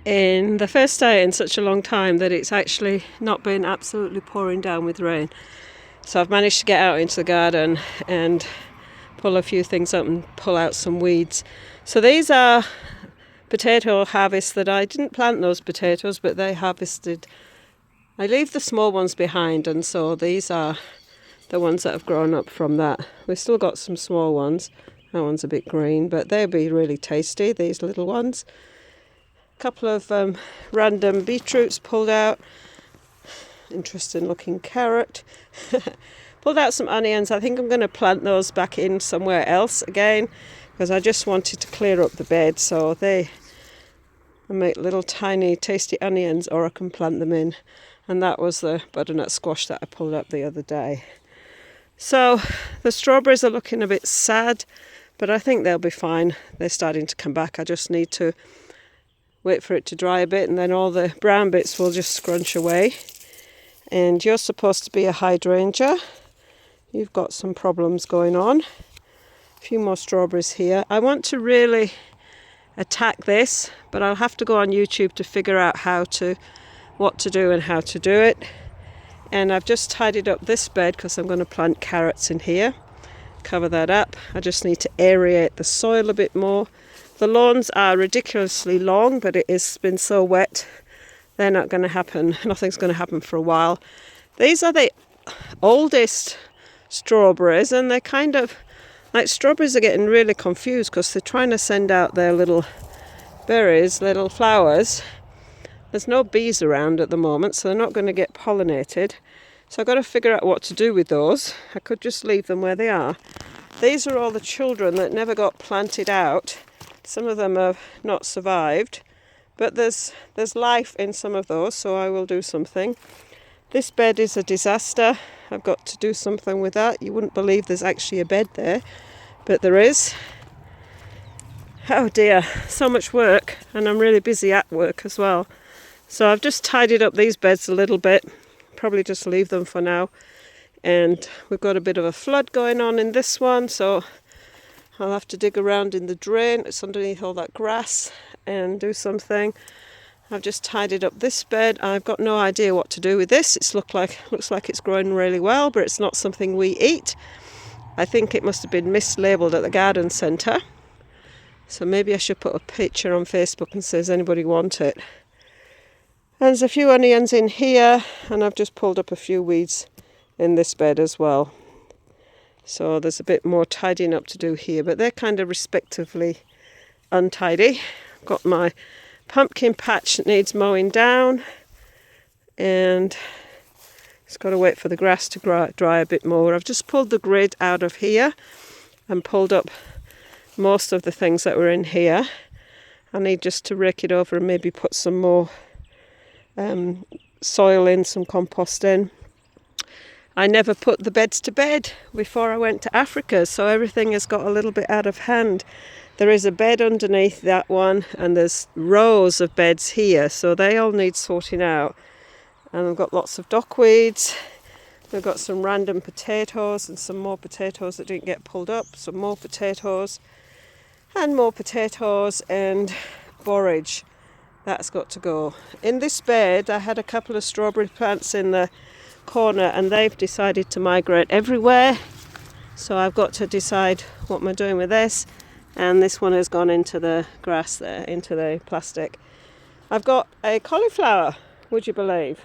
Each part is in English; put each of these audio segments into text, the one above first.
In the first day in such a long time that it's actually not been absolutely pouring down with rain. So I've managed to get out into the garden and pull a few things up and pull out some weeds. So these are potato harvests that I didn't plant those potatoes, but they harvested. I leave the small ones behind, and so these are the ones that have grown up from that. We've still got some small ones. That one's a bit green, but they'll be really tasty, these little ones. Couple of random beetroots pulled out. Interesting looking carrot. Pulled out some onions. I think I'm going to plant those back in somewhere else again because I just wanted to clear up the bed, so I make little tiny tasty onions, or I can plant them in. And that was the butternut squash that I pulled up the other day. So the strawberries are looking a bit sad, but I think they'll be fine. They're starting to come back. I just need to wait for it to dry a bit, and then all the brown bits will just scrunch away. And you're supposed to be a hydrangea. You've got some problems going on. A few more strawberries here. I want to really attack this, but I'll have to go on YouTube to figure out what to do and how to do it. And I've just tidied up this bed because I'm going to plant carrots in here. Cover that up. I just need to aerate the soil a bit more. The lawns are ridiculously long, but it has been so wet, they're not going to happen. Nothing's going to happen for a while. These are the oldest strawberries, and they're kind of like, strawberries are getting really confused because they're trying to send out their little berries, little flowers. There's no bees around at the moment, so they're not going to get pollinated. So I've got to figure out what to do with those. I could just leave them where they are. These are all the children that never got planted out. Some of them have not survived, but there's life in some of those, so I will do something. This bed is a disaster. I've got to do something with that. You wouldn't believe there's actually a bed there, but there is. Oh dear, so much work, and I'm really busy at work as well. So I've just tidied up these beds a little bit. Probably just leave them for now. And we've got a bit of a flood going on in this one, so I'll have to dig around in the drain. It's underneath all that grass and do something. I've just tidied up this bed. I've got no idea what to do with this. It looks like it's growing really well, but it's not something we eat. I think it must have been mislabeled at the garden centre. So maybe I should put a picture on Facebook and say, does anybody want it? And there's a few onions in here, and I've just pulled up a few weeds in this bed as well. So there's a bit more tidying up to do here, but they're kind of respectively untidy. Got my pumpkin patch that needs mowing down, and it's got to wait for the grass to dry a bit more. I've just pulled the grid out of here and pulled up most of the things that were in here. I need just to rake it over and maybe put some more soil in, some compost in. I never put the beds to bed before I went to Africa, so everything has got a little bit out of hand. There is a bed underneath that one, and there's rows of beds here, so they all need sorting out. And I've got lots of dockweeds. We've got some random potatoes and some more potatoes that didn't get pulled up, some more potatoes and more potatoes, and borage. That's got to go. In this bed, I had a couple of strawberry plants in the corner, and they've decided to migrate everywhere, so I've got to decide what am I doing with this. And this one has gone into the grass there, into the plastic. I've got a cauliflower, would you believe?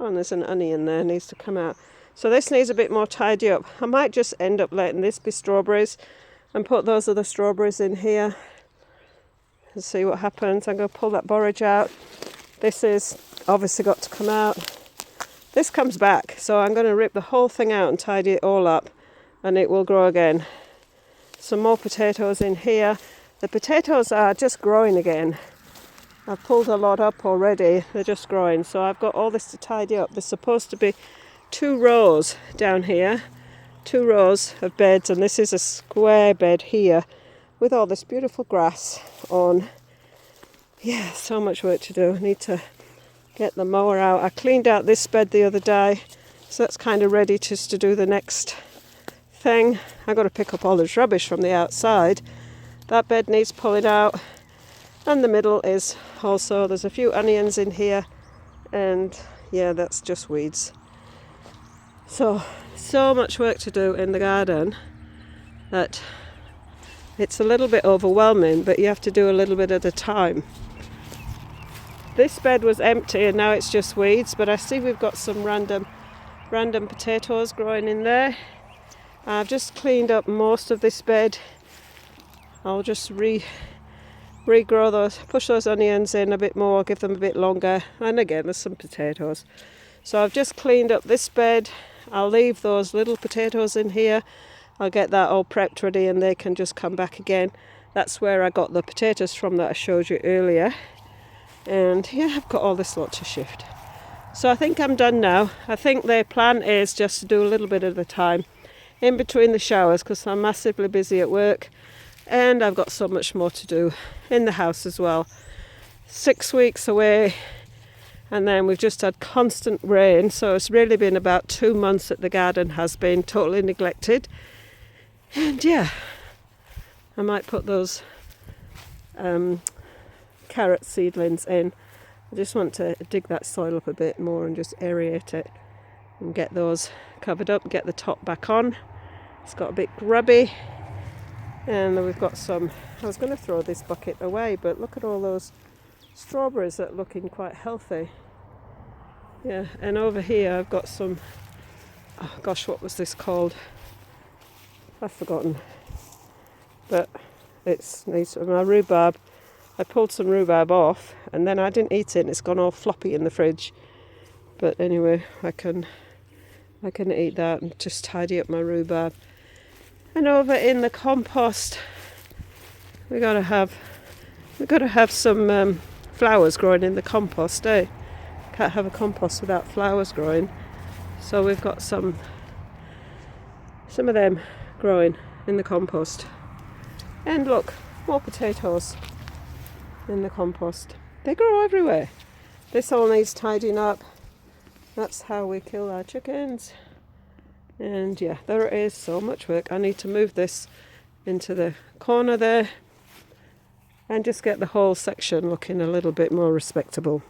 Oh, and there's an onion there, needs to come out. So this needs a bit more tidy up. I might just end up letting this be strawberries and put those other strawberries in here and see what happens. I'm going to pull that borage out. This is obviously got to come out. This comes back, so I'm going to rip the whole thing out and tidy it all up, and it will grow again. Some more potatoes in here. The potatoes are just growing again. I've pulled a lot up already. They're just growing, so I've got all this to tidy up. There's supposed to be 2 rows down here, 2 rows of beds, and this is a square bed here with all this beautiful grass on. Yeah, so much work to do. I need to get the mower out. I cleaned out this bed the other day, so that's kind of ready just to do the next thing. I've got to pick up all this rubbish from the outside. That bed needs pulling out. And the middle is also, there's a few onions in here, and yeah, that's just weeds. So much work to do in the garden that it's a little bit overwhelming, but you have to do a little bit at a time. This bed was empty and now it's just weeds, but I see we've got some random potatoes growing in there. I've just cleaned up most of this bed. I'll just regrow those, push those onions in a bit more, give them a bit longer, and again there's some potatoes. So I've just cleaned up this bed. I'll leave those little potatoes in here. I'll get that all prepped ready and they can just come back again. That's where I got the potatoes from that I showed you earlier. And yeah, I've got all this lot to shift. So I think I'm done now. I think the plan is just to do a little bit at a time in between the showers, because I'm massively busy at work and I've got so much more to do in the house as well. 6 weeks away, and then we've just had constant rain, so it's really been about 2 months that the garden has been totally neglected. And yeah, I might put those carrot seedlings in. I just want to dig that soil up a bit more and just aerate it and get those covered up, get the top back on. It's got a bit grubby, and then we've got some, I was going to throw this bucket away, but look at all those strawberries that are looking quite healthy. Yeah, and over here I've got some, oh gosh, what was this called? I've forgotten, but it's nice. My rhubarb, I pulled some rhubarb off and then I didn't eat it and it's gone all floppy in the fridge. But anyway, I can eat that and just tidy up my rhubarb. And over in the compost, we gotta have some flowers growing in the compost, eh? Can't have a compost without flowers growing. So we've got some of them growing in the compost. And look, more potatoes in the compost. They grow everywhere. This all needs tidying up. That's how we kill our chickens. And yeah, there is so much work. I need to move this into the corner there and just get the whole section looking a little bit more respectable.